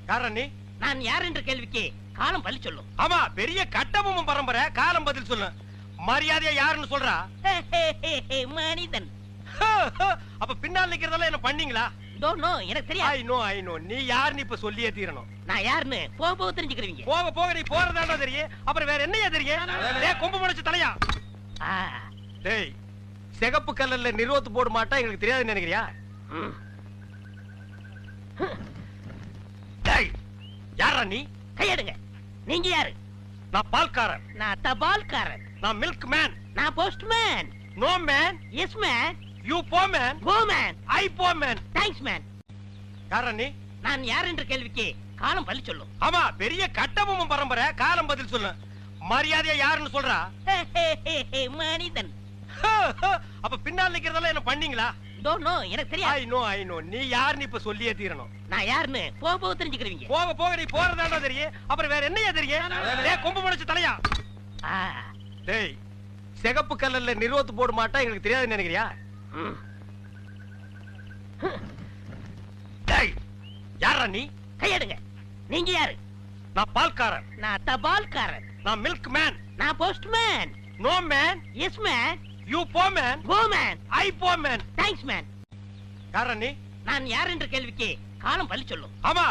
யாரா நீ? நான் யார் என்ற கேள்விக்கு காலம் பதில் சொல்லும். ஆமா, பெரிய கட்டபொம்மன் பரம்பரை. காலம் பதில் சொல்லு. மரியாதையா யாருன்னு சொல்றா? மனிதன். அப்ப பின்னால் நிக்கிறதெல்லாம் என்ன பண்ணீங்களா? டோன்ட் நோ, எனக்கு தெரியாது. ஐ நோ நீ யாருன்னு இப்ப சொல்லியே தீரணும். நான் யாருன்னு போக போக தெரிஞ்சுக்கிறீங்க. போக போக நீ போறதாண்டா தெரியும். அப்புறம் வேற என்னையா தெரியும்? டேய் கொம்பு முளைச்ச தலையா. டேய் சிகப்பு கல்லல்ல நிறுவத்து போட மாட்டா எனக்கு தெரியாதுன்னு நினைக்கிறியா? டேய் யாரா நீ? கையெடுங்க. நீங்க யாரு? நான் பால்காரன். நான் தபால்காரன். நான் மில்க் மேன். நான் postman. No man. Yes man. You போ மேன். Go man. ஐ போ மேன். Thanks man. யாரா நீ? நான் யார் என்ற கேள்விக்கு காலம் பதில் சொல்லும். ஆமா, பெரிய கட்டபொம்மன் பரம்பரை. காலம் பதில் சொல்லு. மரியாதையா யாருன்னு சொல்றா? மனிதன். அப்ப பின்னால் நிக்கிறதெல்லாம் என்ன பண்ணீங்களா? டோன்ட் நோ, எனக்கு தெரியாது. ஐ நோ நீ யாருன்னு இப்ப சொல்லியே தீரணும். நான் யாருன்னு போக போக தெரிஞ்சுக்கிறீங்க. போக போக நீ போறதாண்டா தெரியும். அப்புறம் வேற என்னையா தெரியும்? டேய் கொம்பு முளைச்ச தலையா. டேய் சிகப்பு கல்லல்ல நிறுவத்து போட மாட்டா எனக்கு தெரியாதுன்னு நினைக்கிறியா? டேய் யாரா நீ? கையெடுங்க. நீங்க யாரு? நான் பால்காரன். நான் தபால்காரன். நான் மில்க் மேன். நான் postman. No man. Yes man. You போ மேன். Go man. ஐ போ மேன். Thanks man. யாரா நீ? நான் யார் என்ற கேள்விக்கு காலம் பதில் சொல்லும். ஆமா,